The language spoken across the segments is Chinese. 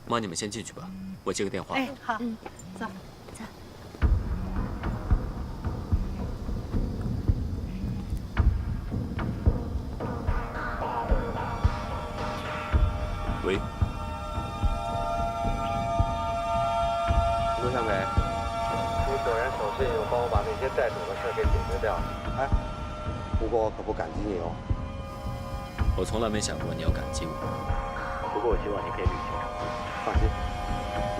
妈，你们先进去吧，我接个电话。哎，好，走。 喂，陆向北，你果然守信用，帮我把那些债主的事给解决掉了。哎，不过我可不感激你哦。我从来没想过你要感激我。不过我希望你可以履行承诺。放心，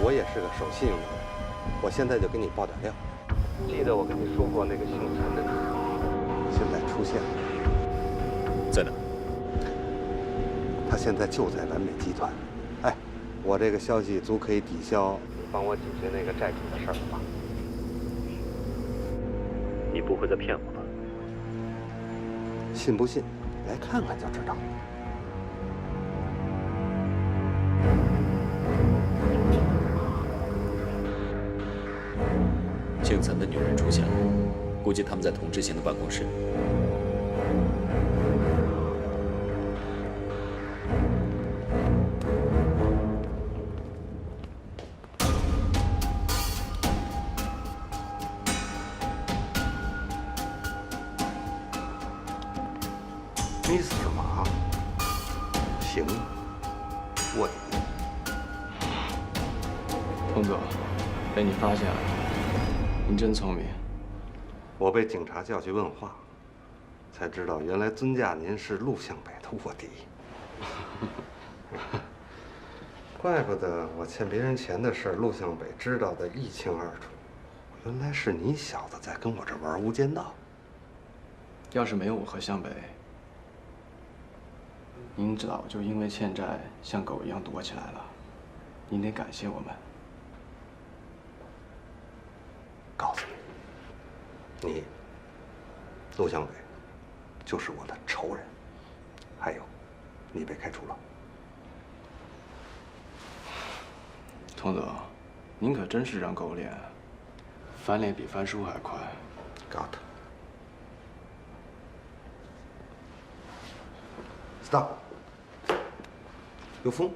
我也是个守信用的人。我现在就给你爆点料。记得我跟你说过那个姓陈的女人，现在出现了。在哪？ 他现在就在完美集团，哎，我这个消息足可以抵消你帮我解决那个债主的事儿了吧？你不会在骗我吧？信不信，来看看就知道。姓陈的女人出现了，估计他们在童志行的办公室。 Mr. 马，行啊，卧底。童总，被你发现了，您真聪明。我被警察叫去问话，才知道原来尊驾您是陆向北的卧底。怪不得我欠别人钱的事，陆向北知道的一清二楚。原来是你小子在跟我这玩无间道。要是没有我和向北，您早就因为欠债像狗一样躲起来了。您得感谢我们。告诉你，你，陆向北，就是我的仇人。还有，你被开除了。童总，您可真是张狗脸，翻脸比翻书还快。Got. Stop. 有风。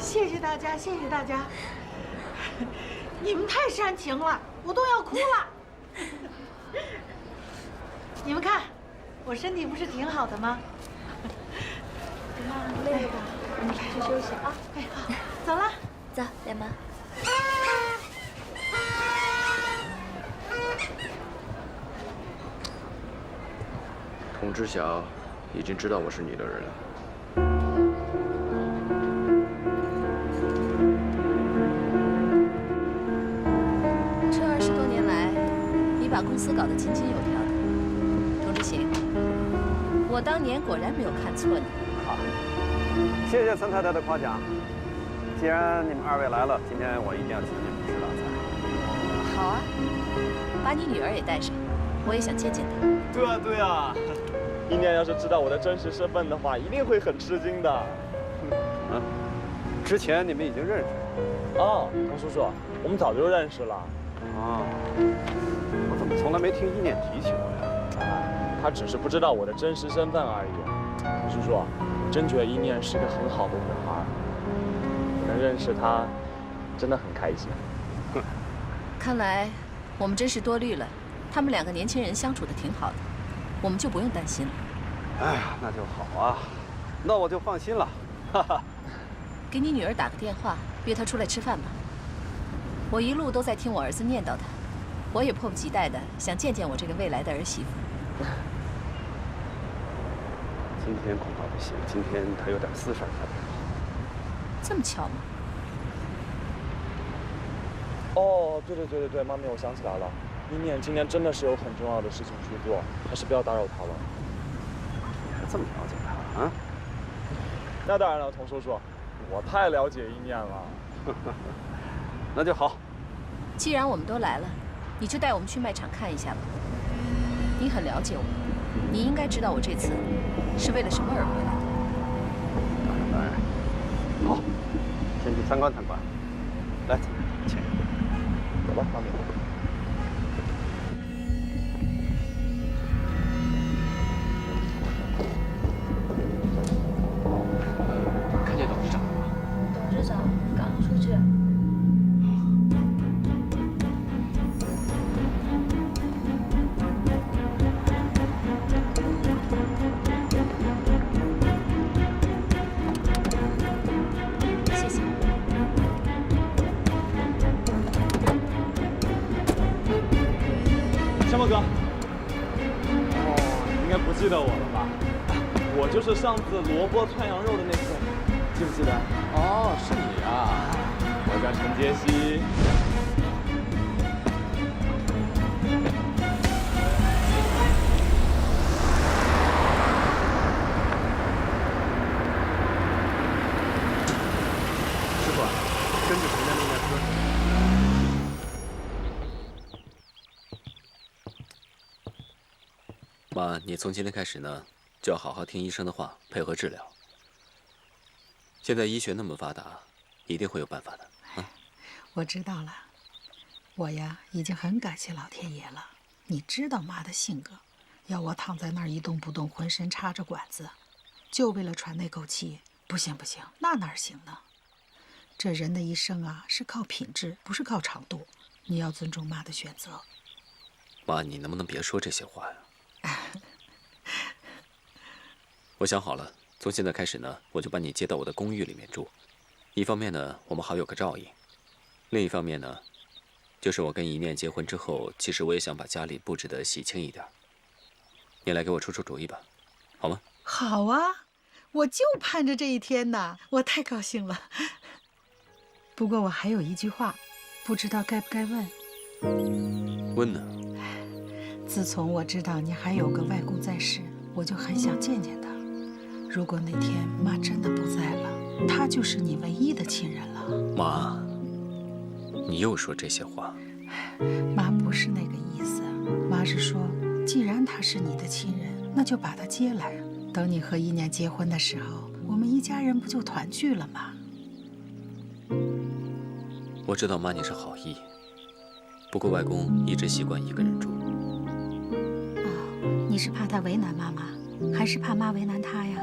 谢谢大家，你们太煽情了，我都要哭了。你们看，我身体不是挺好的吗？妈累了，我们去休息啊。哎，好，走了，走，亮妈。童知晓已经知道我是你的人了。 把公司搞得井井有条的，童志行，我当年果然没有看错你。好，谢谢陈太太的夸奖。既然你们二位来了，今天我一定要请你们吃大餐。好啊，8把你女儿也带上，我也想见见她。对啊对啊，一念要是知道我的真实身份的话，一定会很吃惊的。啊，之前你们已经认识哦，童叔叔，我们早就认识了。啊？我怎么从来没听一念提起过呀？他只是不知道我的真实身份而已。童叔叔，我真觉得一念是个很好的女孩，能认识她，真的很开心。看来我们真是多虑了，他们两个年轻人相处的挺好的，我们就不用担心了。哎呀，那就好啊，那我就放心了。哈哈。给你女儿打个电话，约她出来吃饭吧。我一路都在听我儿子念叨她，我也迫不及待的想见见我这个未来的儿媳妇。今天恐怕不行，今天他有点私事儿。这么巧吗？哦，对，妈咪，我想起来了，一念今天真的是有很重要的事情去做，还是不要打扰她了。你还这么了解他啊？那当然了，童叔叔，我太了解一念了。那就好。既然我们都来了，你就带我们去卖场看一下吧。你很了解我，你应该知道我这次是为了什么而回来的。当然。好，先去参观参观。来，请。走吧，妈咪。看见董事长了吗？董事长刚出去。谢谢。山漠哥，哦，你应该不记得我了吧？我就是上次萝卜串羊肉的那次，记不记得？哦，是你啊！我叫陈杰西。师傅，跟着谁在那辆车？妈，你从今天开始呢，就要好好听医生的话，配合治疗。现在医学那么发达，一定会有办法的啊！我知道了，我呀已经很感谢老天爷了。你知道妈的性格，要我躺在那儿一动不动，浑身插着管子，就为了喘那口气，不行，那哪行呢？这人的一生啊，是靠品质，不是靠长度。你要尊重妈的选择。妈，你能不能别说这些话呀？我想好了，从现在开始呢，我就把你接到我的公寓里面住。一方面呢，我们好有个照应；另一方面呢，就是我跟一念结婚之后，其实我也想把家里布置得喜庆一点。你来给我出出主意吧，好吗？好啊，我就盼着这一天呢，我太高兴了。不过我还有一句话，不知道该不该问。问呢？自从我知道你还有个外公在世，我就很想见见他。如果那天妈真的不在了，他就是你唯一的亲人了。妈，你又说这些话。妈不是那个意思，妈是说，既然他是你的亲人，那就把他接来。等你和一念结婚的时候，我们一家人不就团聚了吗？我知道妈你是好意，不过外公一直习惯一个人住。你是怕他为难妈妈，还是怕妈为难他呀？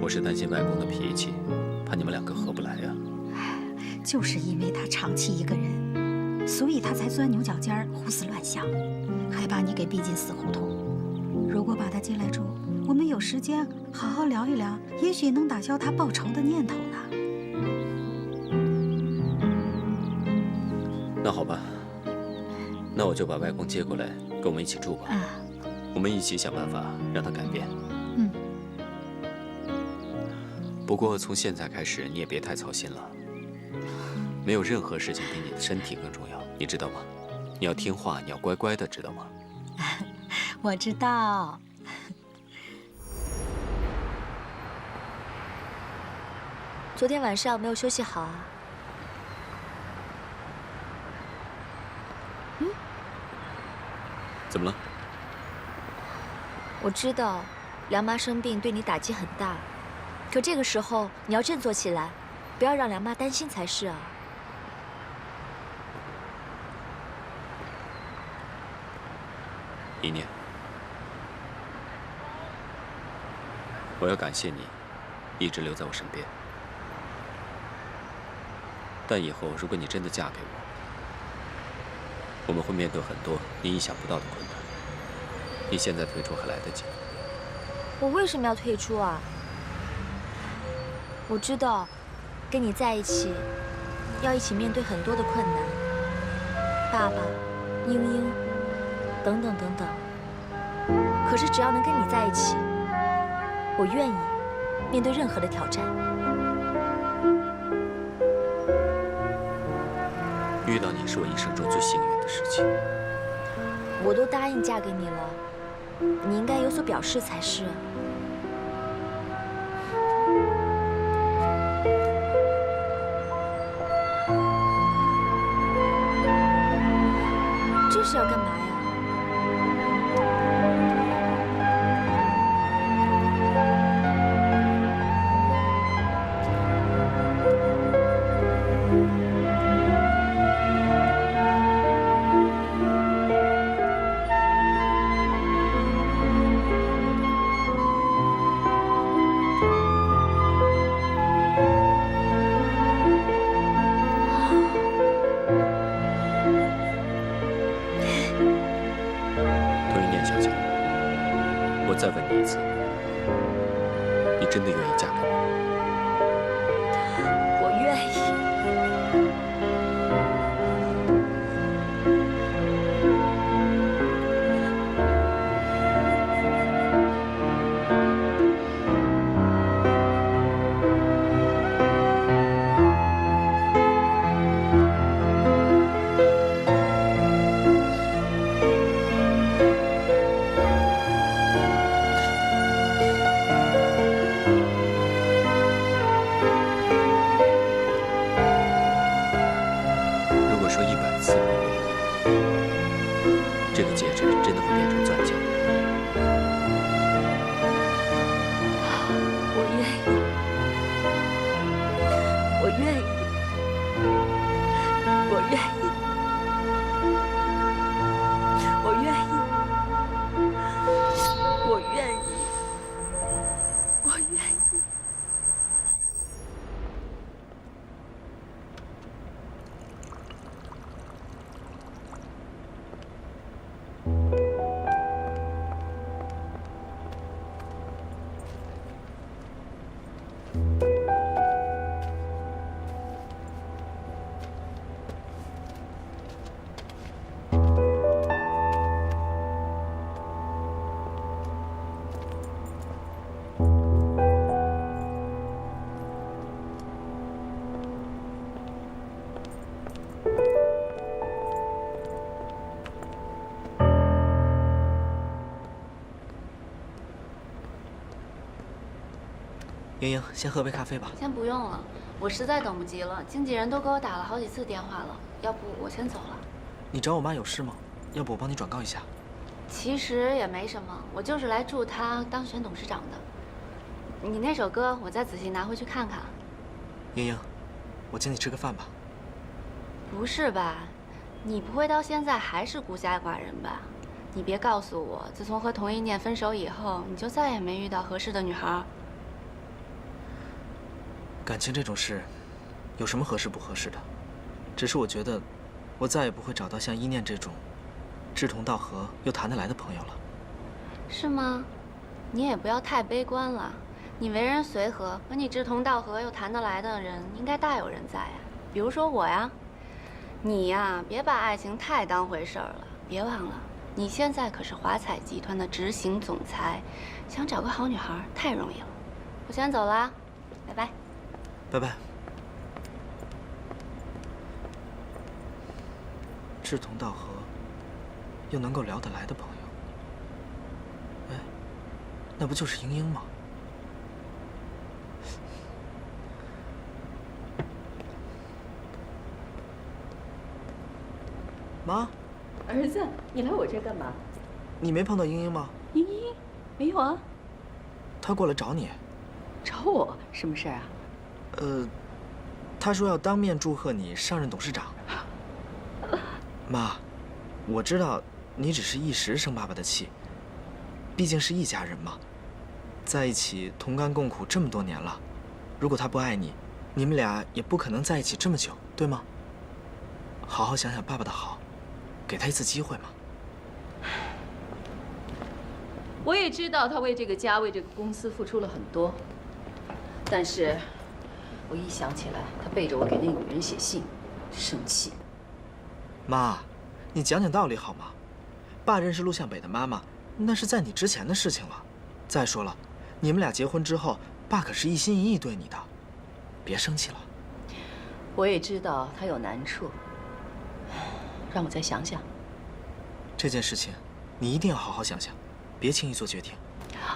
我是担心外公的脾气，怕你们两个合不来呀。就是因为他长期一个人，所以他才钻牛角尖儿、胡思乱想，还把你给逼进死胡同。如果把他接来住，我们有时间好好聊一聊，也许能打消他报仇的念头呢。那好吧，那我就把外公接过来，跟我们一起住吧。我们一起想办法让他改变。不过从现在开始，你也别太操心了。没有任何事情比你的身体更重要，你知道吗？你要听话，你要乖乖的，知道吗？我知道。昨天晚上没有休息好啊？怎么了？我知道，梁妈生病对你打击很大，可这个时候你要振作起来，不要让梁妈担心才是啊。一念，我要感谢你，一直留在我身边。但以后如果你真的嫁给我，我们会面对很多你意想不到的困难。你现在退出还来得及。我为什么要退出啊？我知道，跟你在一起，要一起面对很多的困难，爸爸、英英，等等等等。可是只要能跟你在一起，我愿意面对任何的挑战。遇到你是我一生中最幸运的事情。我都答应嫁给你了，你应该有所表示才是。这是要干嘛呀？再问你一次，你真的愿意嫁给我？我愿意。这个戒指真的会变成钻戒吗？我愿意，我愿意，我愿意，我愿意，我愿意，我愿意。莹莹，先喝杯咖啡吧。先不用了，我实在等不及了。经纪人都给我打了好几次电话了，要不我先走了。你找我妈有事吗？要不我帮你转告一下。其实也没什么，我就是来助她当选董事长的。你那首歌，我再仔细拿回去看看。莹莹，我请你吃个饭吧。不是吧？你不会到现在还是孤家寡人吧？你别告诉我，自从和童一念分手以后，你就再也没遇到合适的女孩。感情这种事，有什么合适不合适的？只是我觉得，我再也不会找到像一念这种志同道合又谈得来的朋友了。是吗？你也不要太悲观了。你为人随和，和你志同道合又谈得来的人应该大有人在呀。比如说我呀。你呀，别把爱情太当回事儿了。别忘了，你现在可是华彩集团的执行总裁，想找个好女孩太容易了。我先走了，拜拜。拜拜。志同道合，又能够聊得来的朋友，哎，那不就是莹莹吗？妈，儿子，你来我这干嘛？你没碰到英英吗？英英，没有啊。她过来找你。找我？什么事儿啊？她说要当面祝贺你上任董事长。妈，我知道你只是一时生爸爸的气，毕竟是一家人嘛，在一起同甘共苦这么多年了，如果他不爱你，你们俩也不可能在一起这么久，对吗？好好想想爸爸的好，给他一次机会嘛。我也知道他为这个家、为这个公司付出了很多，但是我一想起来他背着我给那女人写信，生气。妈，你讲讲道理好吗？爸认识陆向北的妈妈，那是在你之前的事情了。再说了，你们俩结婚之后，爸可是一心一意对你的，别生气了。我也知道他有难处，让我再想想。这件事情，你一定要好好想想，别轻易做决定。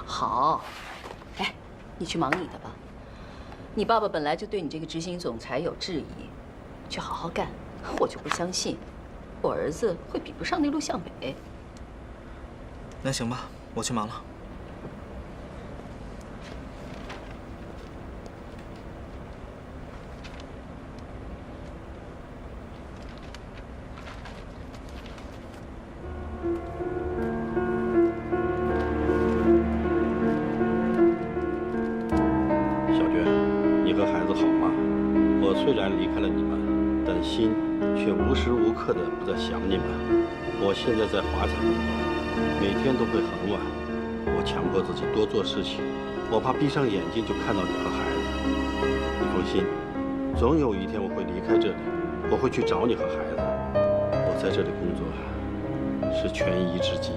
好，哎，你去忙你的吧。你爸爸本来就对你这个执行总裁有质疑，去好好干。我就不相信，我儿子会比不上那陆向北。那行吧，我去忙了。小娟，你和孩子好吗？我虽然离开了你们，但心却无时无刻的不在想你们。我现在在华彩工作，每天都会很晚。我强迫自己多做事情，我怕闭上眼睛就看到你和孩子。你放心，总有一天我会离开这里，我会去找你和孩子。我在这里工作是权宜之计。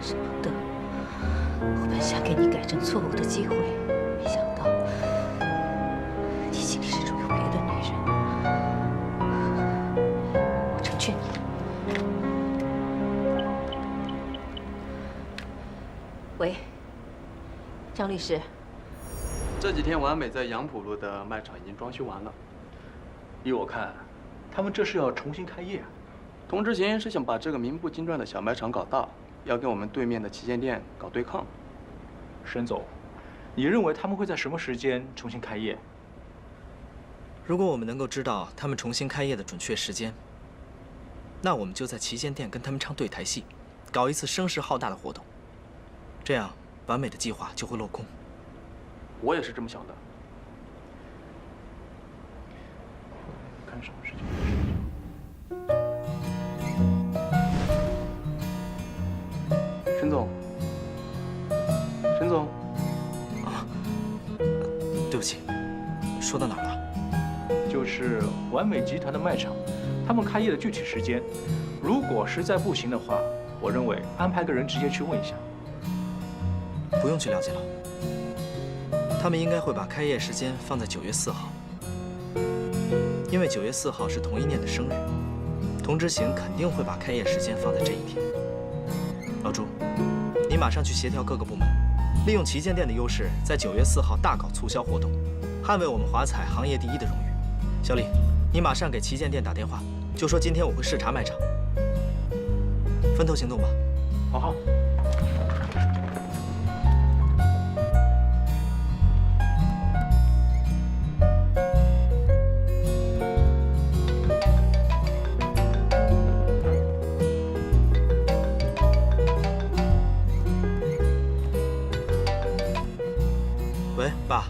舍不得，我本想给你改正错误的机会，没想到你心里始终有别的女人。我成全你。喂，张律师。这几天完美在杨浦路的卖场已经装修完了。依我看，他们这是要重新开业。童志贤是想把这个名不经传的小卖场搞大，要跟我们对面的旗舰店搞对抗。沈总，你认为他们会在什么时间重新开业？如果我们能够知道他们重新开业的准确时间，那我们就在旗舰店跟他们唱对台戏，搞一次声势浩大的活动。这样，完美的计划就会落空。我也是这么想的。看什么事情？沈总，沈总，啊，对不起，说到哪儿了？就是完美集团的卖场，他们开业的具体时间，如果实在不行的话，我认为安排个人直接去问一下。不用去了解了。他们应该会把开业时间放在9月4号，因为9月4号是同一年的生日，童之行肯定会把开业时间放在这一天。老朱，你马上去协调各个部门，利用旗舰店的优势，在9月4号大搞促销活动，捍卫我们华彩行业第一的荣誉。小李，你马上给旗舰店打电话，就说今天我会视察卖场，分头行动吧。好。喂，爸。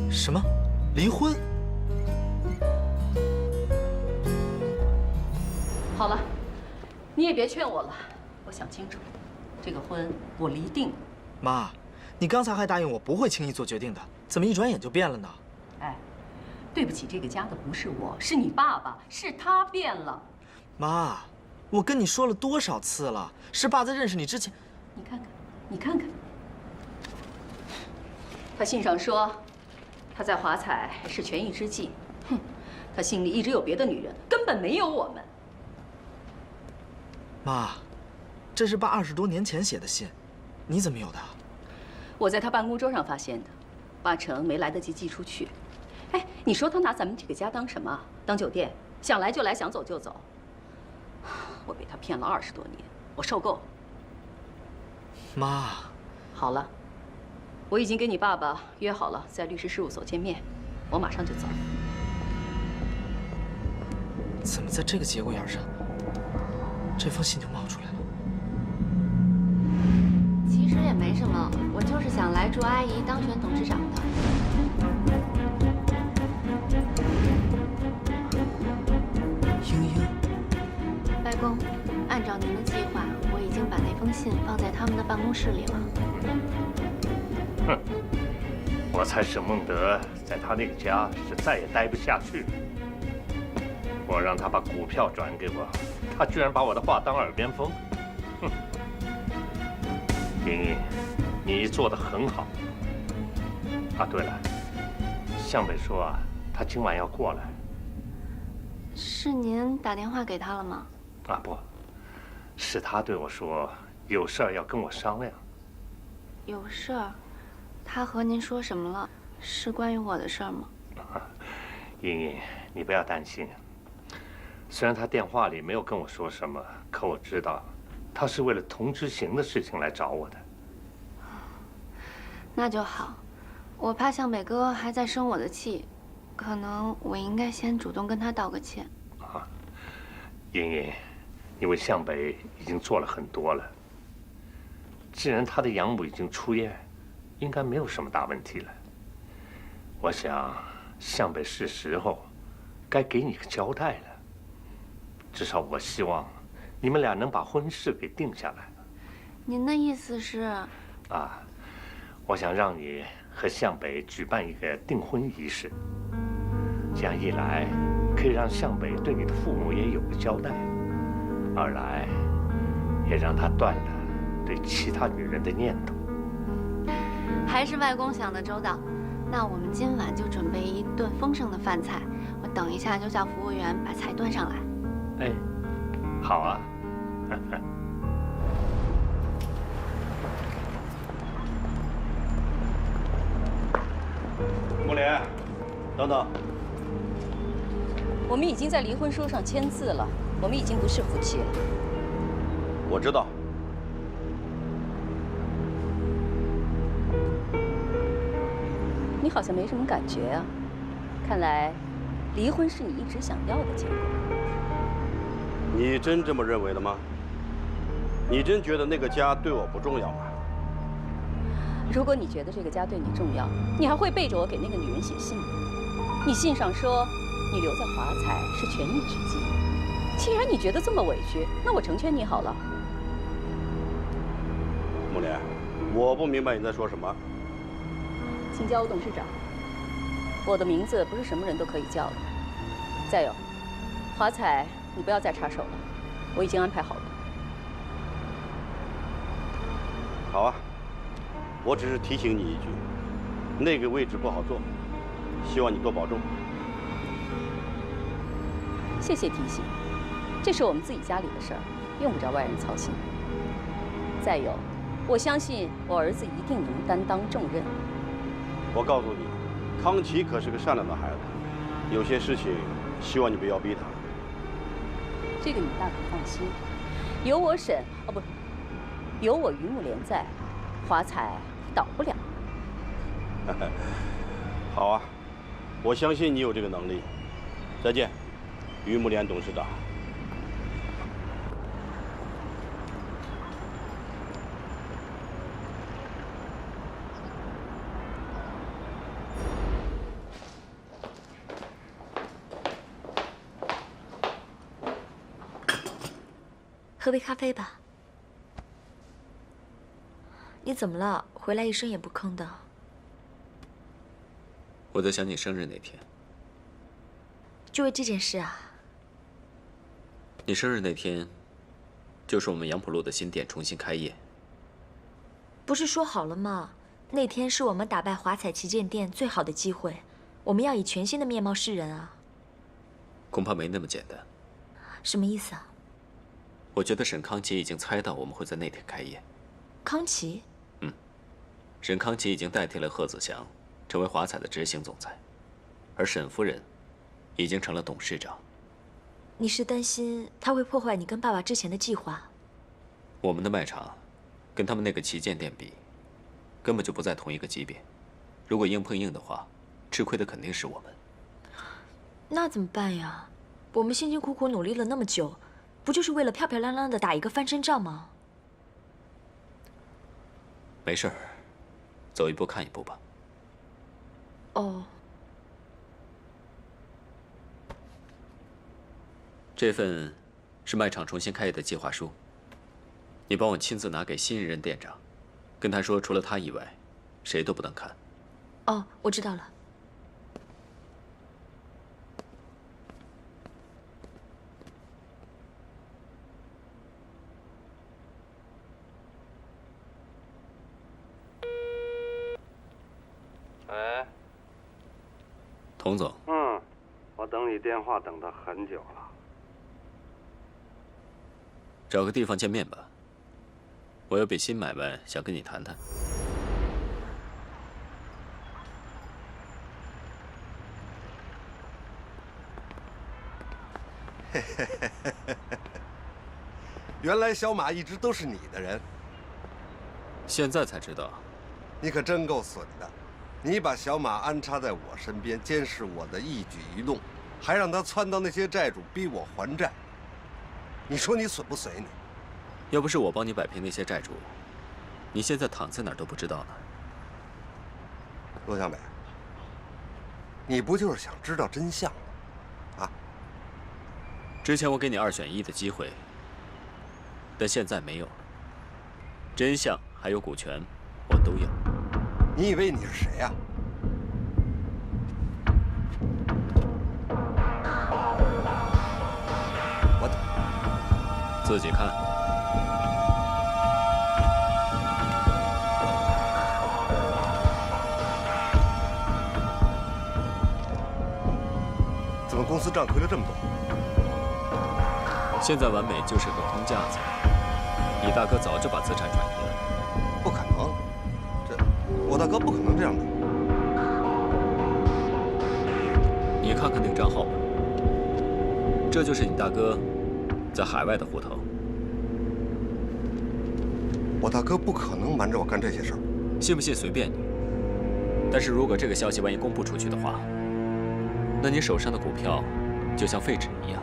什么？离婚？好了，你也别劝我了，我想清楚了，这个婚我离定了。妈，你刚才还答应我不会轻易做决定的，怎么一转眼就变了呢？哎，对不起这个家的不是我，是你爸爸，是他变了。妈，我跟你说了多少次了，是爸在认识你之前。你看看，你看看。他信上说，他在华彩是权宜之计。哼，他心里一直有别的女人，根本没有我们。妈，这是爸20多年前写的信，你怎么有的？我在他办公桌上发现的，8成没来得及寄出去。哎，你说他拿咱们这个家当什么？当酒店？想来就来，想走就走。我被他骗了20多年，我受够了。妈，好了，我已经跟你爸爸约好了，在律师事务所见面，我马上就走。怎么在这个节骨眼上，这封信就冒出来了？其实也没什么，我就是想来祝阿姨当选董事长的。英英，外公，按照您的计划，我已经把那封信放在他们的办公室里了。哼，我猜沈孟德在他那个家是再也待不下去了。我让他把股票转给我，他居然把我的话当耳边风。哼，莹莹，你做得很好。啊，对了，向北说啊，他今晚要过来。是您打电话给他了吗？啊，不是他对我说有事儿要跟我商量。有事儿？他和您说什么了？是关于我的事儿吗？莹莹，你不要担心。虽然他电话里没有跟我说什么，可我知道，他是为了童之行的事情来找我的。那就好。我怕向北哥还在生我的气，可能我应该先主动跟他道个歉。啊，莹莹，你为向北已经做了很多了。既然他的养母已经出院，应该没有什么大问题了。我想，向北是时候该给你个交代了。至少我希望你们俩能把婚事给定下来。您的意思是？啊，我想让你和向北举办一个订婚仪式，这样一来可以让向北对你的父母也有个交代，二来也让他断了对其他女人的念头。还是外公想的周到。那我们今晚就准备一顿丰盛的饭菜，我等一下就叫服务员把菜端上来。哎，好啊。穆莲，等等。我们已经在离婚书上签字了，我们已经不是夫妻了。我知道。你好像没什么感觉啊，看来离婚是你一直想要的结果。你真这么认为的吗？你真觉得那个家对我不重要吗？如果你觉得这个家对你重要，你还会背着我给那个女人写信吗？你信上说你留在华彩是权宜之计。既然你觉得这么委屈，那我成全你好了。穆莲，我不明白你在说什么。请叫我董事长。我的名字不是什么人都可以叫的。再有，华彩，你不要再插手了，我已经安排好了。好啊，我只是提醒你一句，那个位置不好做，希望你多保重。谢谢提醒，这是我们自己家里的事儿，用不着外人操心。再有，我相信我儿子一定能担当重任。我告诉你，康琪可是个善良的孩子，有些事情希望你不要逼他。这个你大可放心，有我沈哦不，有我于慕莲在，华彩倒不了。好啊，我相信你有这个能力。再见，于慕莲董事长。喝杯咖啡吧。你怎么了？回来一声也不吭的。我在想你生日那天。就为这件事啊？你生日那天，就是我们杨浦路的新店重新开业。不是说好了吗？那天是我们打败华彩旗舰店最好的机会，我们要以全新的面貌示人啊。恐怕没那么简单。什么意思啊？我觉得沈康琪已经猜到我们会在那天开业。康琪？沈康琪已经代替了贺子祥，成为华彩的执行总裁，而沈夫人已经成了董事长。你是担心他会破坏你跟爸爸之前的计划？我们的卖场跟他们那个旗舰店比，根本就不在同一个级别。如果硬碰硬的话，吃亏的肯定是我们。那怎么办呀？我们辛辛苦苦努力了那么久，不就是为了漂漂亮亮的打一个翻身仗吗？没事儿，走一步看一步吧。哦。这份是卖场重新开业的计划书，你帮我亲自拿给新一任店长，跟他说，除了他以外，谁都不能看。哦，我知道了。喂，童总。我等你电话等得很久了。找个地方见面吧，我有笔新买卖想跟你谈谈。原来小马一直都是你的人，现在才知道。你可真够损的！你把小马安插在我身边，监视我的一举一动，还让他撺掇那些债主逼我还债。你说你损不损你？要不是我帮你摆平那些债主，你现在躺在哪儿都不知道呢。陆向北，你不就是想知道真相吗？啊？之前我给你2选1的机会，但现在没有了。真相还有股权，我都要。你以为你是谁呀？我自己看。怎么公司账亏了这么多？现在完美就是个空架子，你大哥早就把资产转移了。不可能，我大哥不可能这样的。你看看那个账号吧，这就是你大哥在海外的户头。我大哥不可能瞒着我干这些事儿，信不信随便你。但是如果这个消息万一公布出去的话，那你手上的股票就像废纸一样，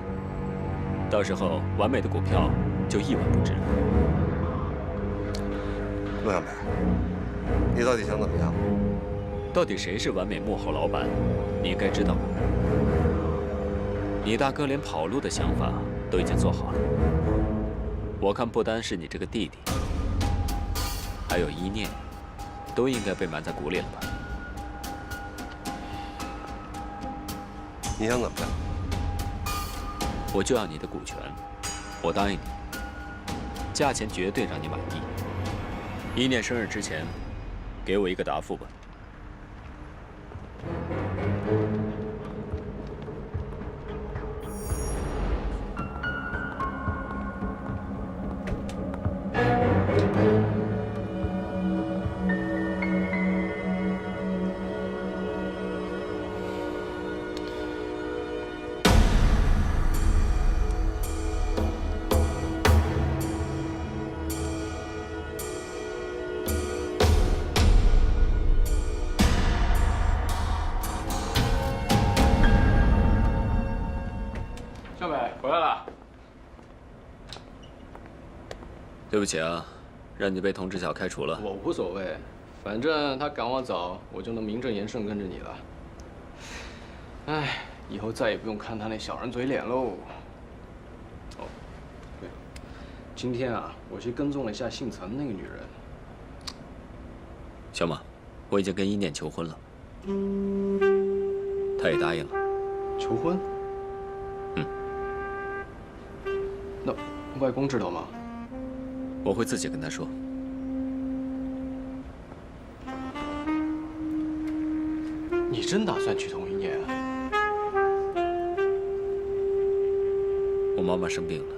到时候完美的股票就1文不值了。陆向北，你到底想怎么样？到底谁是完美幕后老板，你应该知道吧？你大哥连跑路的想法都已经做好了，我看不单是你这个弟弟，还有一念，都应该被埋在鼓里了吧？你想怎么样？我就要你的股权，我答应你，价钱绝对让你满意。一念生日之前，给我一个答复吧。向北回来了。对不起啊，让你被童知晓开除了。我无所谓，反正他赶我走，我就能名正言顺跟着你了。哎，以后再也不用看他那小人嘴脸喽。哦，对了，今天啊，我去跟踪了一下姓陈那个女人。小马，我已经跟一念求婚了，他也答应了。求婚？那外公知道吗？我会自己跟他说。你真打算娶童一念啊？我妈妈生病了，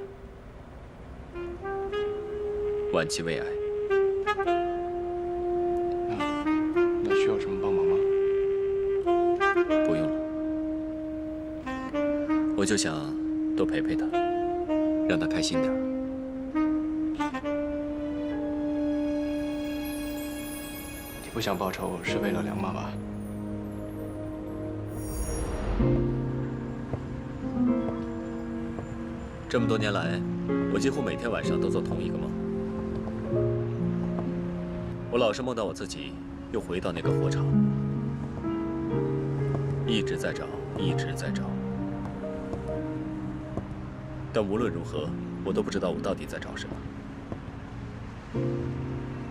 晚期胃癌。那需要什么帮忙吗？不用了。我就想多陪陪他，让他开心点。你不想报仇是为了梁妈吧？这么多年来，我几乎每天晚上都做同一个梦。我老是梦到我自己又回到那个火场，一直在找，一直在找。但无论如何，我都不知道我到底在找什么。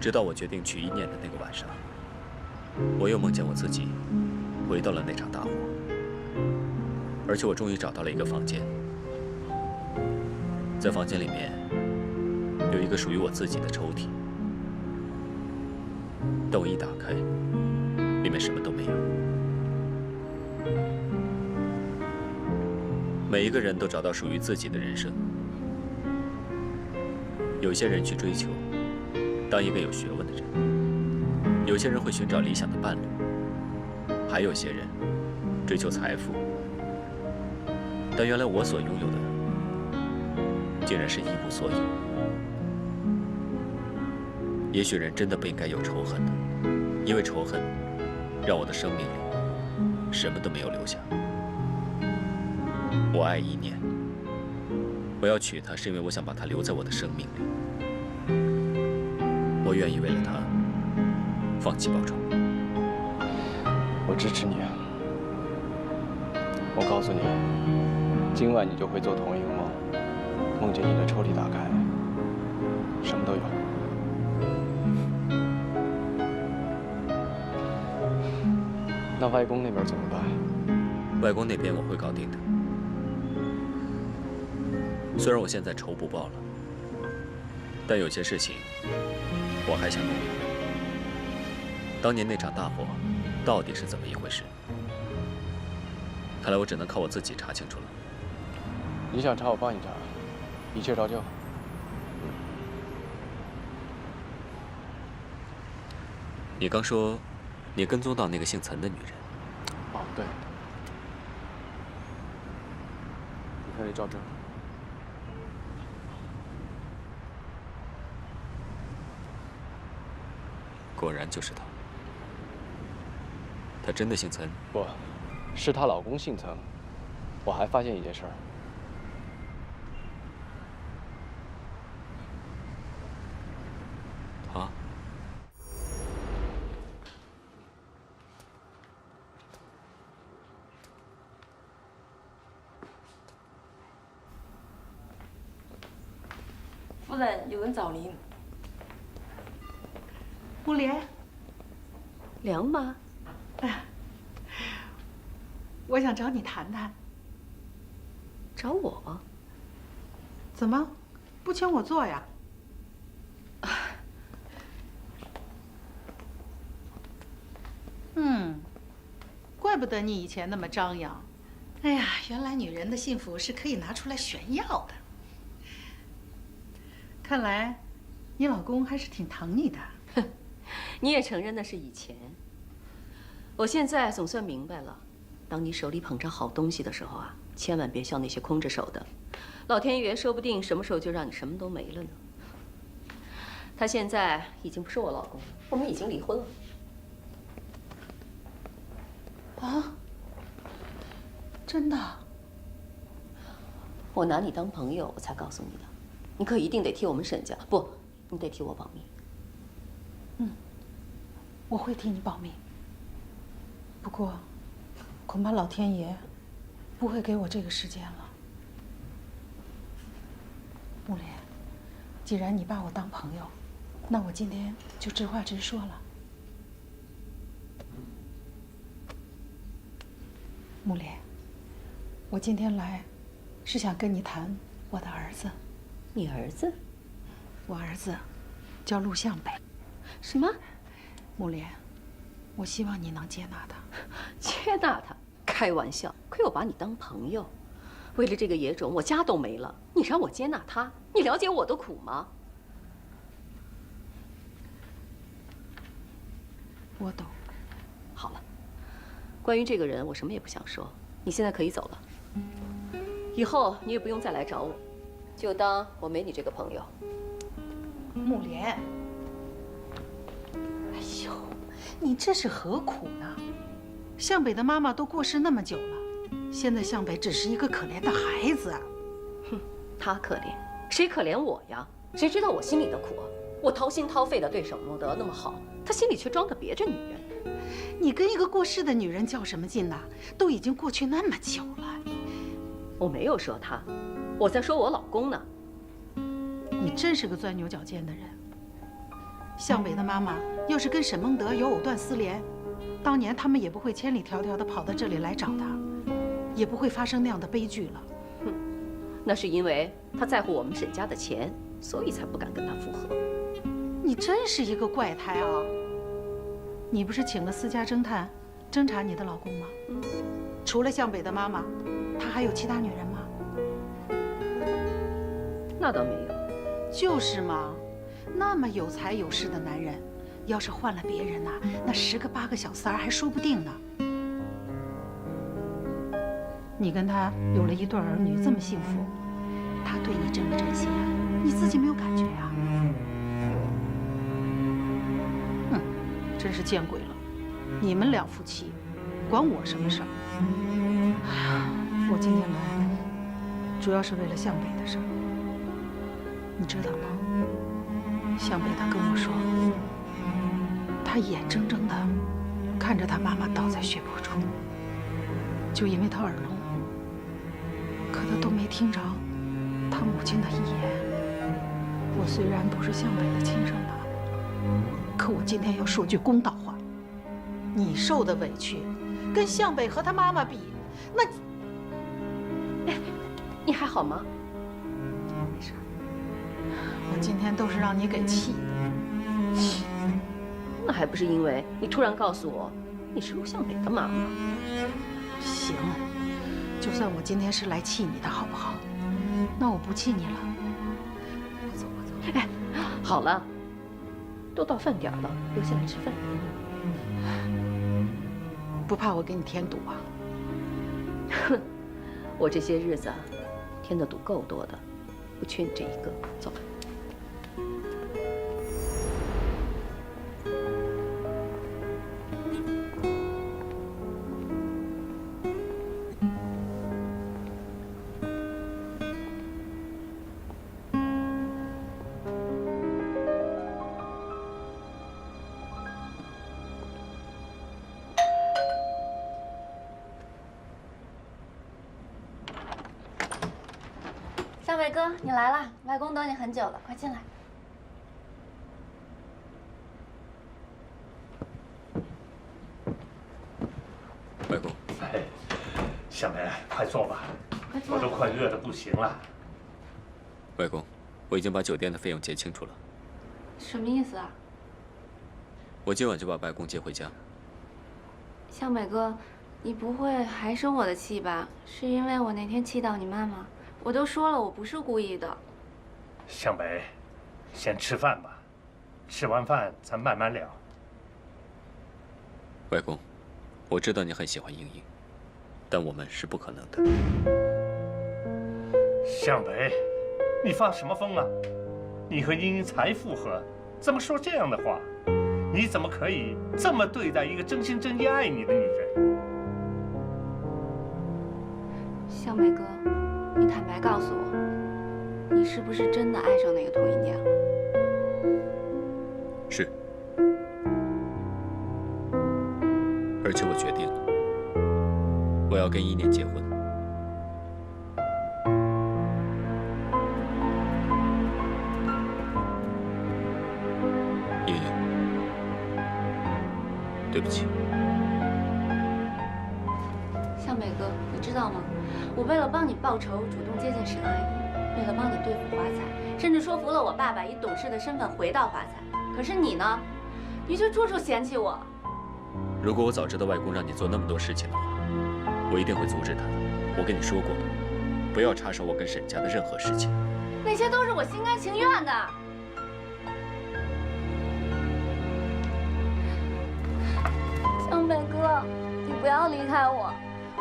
直到我决定去一念的那个晚上，我又梦见我自己回到了那场大火，而且我终于找到了一个房间。在房间里面有一个属于我自己的抽屉，但我一打开，里面什么都没有。每一个人都找到属于自己的人生，有些人去追求当一个有学问的人，有些人会寻找理想的伴侣，还有些人追求财富。但原来我所拥有的竟然是一无所有。也许人真的不应该有仇恨的，因为仇恨让我的生命里什么都没有留下。我爱一念，我要娶她是因为我想把她留在我的生命里。我愿意为了她放弃报仇。我支持你啊！我告诉你，今晚你就会做同一个梦。梦见你的抽屉打开，什么都有。那外公那边怎么办？外公那边我会搞定的。虽然我现在仇不报了，但有些事情我还想弄明白。当年那场大火到底是怎么一回事？看来我只能靠我自己查清楚了。你想查，我帮你查。一切照旧。你刚说，你跟踪到那个姓岑的女人。哦，对。你看这照片。果然就是她。她真的姓岑？不，是她老公姓岑。我还发现一件事儿。啊！夫人，有人找您。慕莲，梁妈，我想找你谈谈。找我？怎么，不请我坐呀？怪不得你以前那么张扬。哎呀，原来女人的幸福是可以拿出来炫耀的。看来，你老公还是挺疼你的。你也承认那是以前。我现在总算明白了，当你手里捧着好东西的时候啊，千万别像那些空着手的。老天爷说不定什么时候就让你什么都没了呢。他现在已经不是我老公了，我们已经离婚了。啊？真的？我拿你当朋友，我才告诉你的。你可一定得替我们沈家，不，你得替我保密。我会替你保密。不过，恐怕老天爷不会给我这个时间了。慕莲，既然你把我当朋友，那我今天就直话直说了。慕莲，我今天来是想跟你谈我的儿子。你儿子？我儿子叫陆向北。什么？慕莲，我希望你能接纳他。接纳他？开玩笑！亏我把你当朋友。为了这个野种，我家都没了，你让我接纳他？你了解我的苦吗？我懂。好了，关于这个人，我什么也不想说。你现在可以走了。以后你也不用再来找我，就当我没你这个朋友。木莲，哎呦，你这是何苦呢？向北的妈妈都过世那么久了，现在向北只是一个可怜的孩子啊。哼，他可怜，谁可怜我呀？谁知道我心里的苦啊？我掏心掏肺的对沈慕德那么好，他心里却装着别着女人。你跟一个过世的女人较什么劲呢？都已经过去那么久了。我没有说他，我在说我老公呢。你真是个钻牛角尖的人。向北的妈妈要是跟沈孟德有藕断丝连，当年他们也不会千里迢迢地跑到这里来找他，也不会发生那样的悲剧了。哼，那是因为他在乎我们沈家的钱，所以才不敢跟他复合。你真是一个怪胎啊！你不是请了私家侦探侦查你的老公吗？除了向北的妈妈，他还有其他女人吗？那倒没有。就是嘛，那么有才有势的男人，要是换了别人呐，那10个8个小三儿还说不定呢。你跟他有了一对儿女，这么幸福，他对你珍不珍惜啊？你自己没有感觉啊？哼，真是见鬼了！你们两夫妻，管我什么事儿？哎呀，我今天来，主要是为了向北的事儿。你知道吗？向北他跟我说，他眼睁睁的看着他妈妈倒在血泊中，就因为他耳聋，可他都没听着他母亲的遗言。我虽然不是向北的亲生爸爸，可我今天要说句公道话，你受的委屈跟向北和他妈妈比，那……你还好吗？没事，我今天都是让你给气的。那还不是因为你突然告诉我你是陆向北的妈妈？行，就算我今天是来气你的，好不好？那我不气你了。我走。哎，好了，都到饭点了，留下来吃饭。不怕我给你添堵啊？哼，我这些日子添的堵够多的，不缺你这一个。走吧。向北哥，你来了，外公等你很久了，快进来。外公，哎，向北，快坐吧，我都快饿得不行了。外公，我已经把酒店的费用结清楚了。什么意思啊？我今晚就把外公接回家。向北哥，你不会还生我的气吧？是因为我那天气到你妈妈？我都说了，我不是故意的。向北，先吃饭吧，吃完饭咱慢慢聊。外公，我知道你很喜欢英英，但我们是不可能的。向北，你发什么疯啊？你和英英才复合，怎么说这样的话？你怎么可以这么对待一个真心真意爱你的女人？向北哥，你坦白告诉我，你是不是真的爱上那个佟姨娘？是。而且我决定了，我要跟伊念结婚。英英，对不起。向北哥，你知道吗？我为了帮你报仇，主动接近沈阿姨，为了帮你对付华彩，甚至说服了我爸爸以董事的身份回到华彩。可是你呢？你却处处嫌弃我。如果我早知道外公让你做那么多事情的话，我一定会阻止他的。我跟你说过的，不要插手我跟沈家的任何事情。那些都是我心甘情愿的。向北哥，你不要离开我，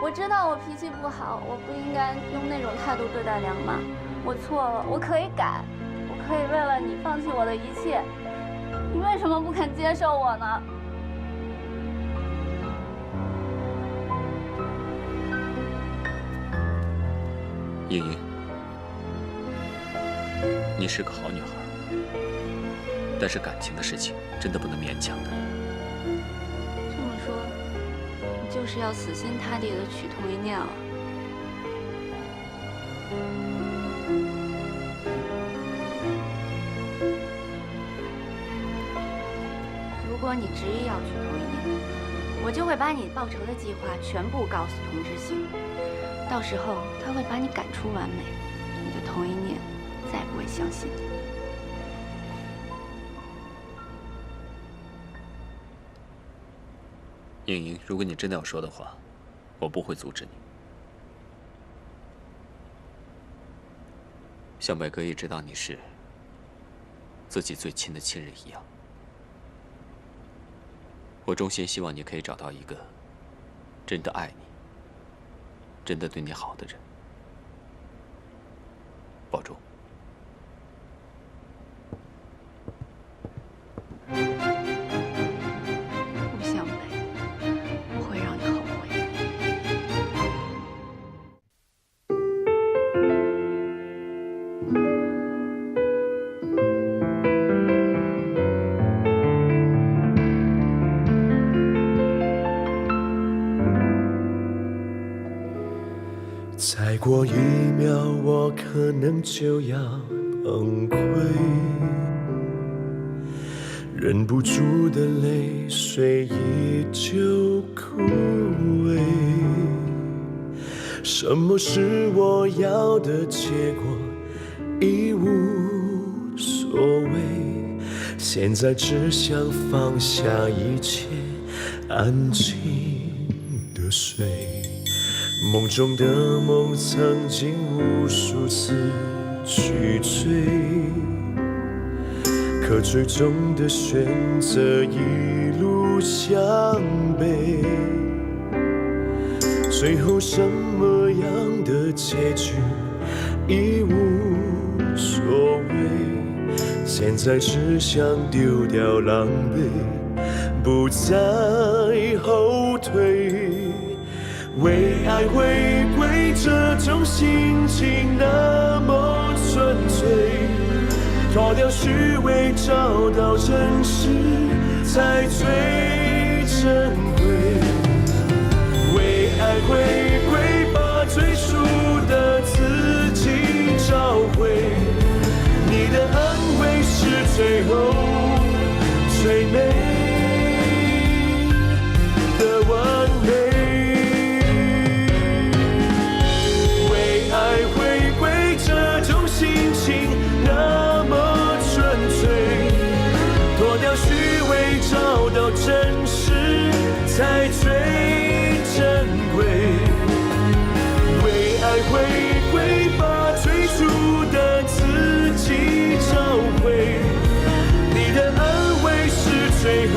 我知道我脾气不好，我不应该用那种态度对待梁妈。我错了，我可以改，我可以为了你放弃我的一切。你为什么不肯接受我呢？莹莹，你是个好女孩，但是感情的事情真的不能勉强的。这么说，你就是要死心塌地的娶童一念了？如果你执意要娶童一念，我就会把你报仇的计划全部告诉童知行。到时候他会把你赶出完美，你的童一念再也不会相信你。莹莹，如果你真的要说的话，我不会阻止你。向北哥一直当你是自己最亲的亲人一样。我衷心希望你可以找到一个真的爱你、真的对你好的人。保重。陆向北，我会让你后悔的。再过1秒，我可能就要崩溃，忍不住的泪水依旧枯萎。什么是我要的结果，已无所谓。现在只想放下一切，安静的睡。梦中的梦曾经无数次去追，可最终的选择一路向北。最后什么样的结局已无所谓，现在只想丢掉狼狈，不再后退。为爱回归，这种心情那么纯粹，脱掉虚伪，找到真实才最珍贵。为爱回归，把最初的自己找回，你的安慰是最后最美的完美。心情那么纯粹，脱掉虚伪，找到真实才最珍贵。为爱回归，把最初的自己找回，你的安慰是最后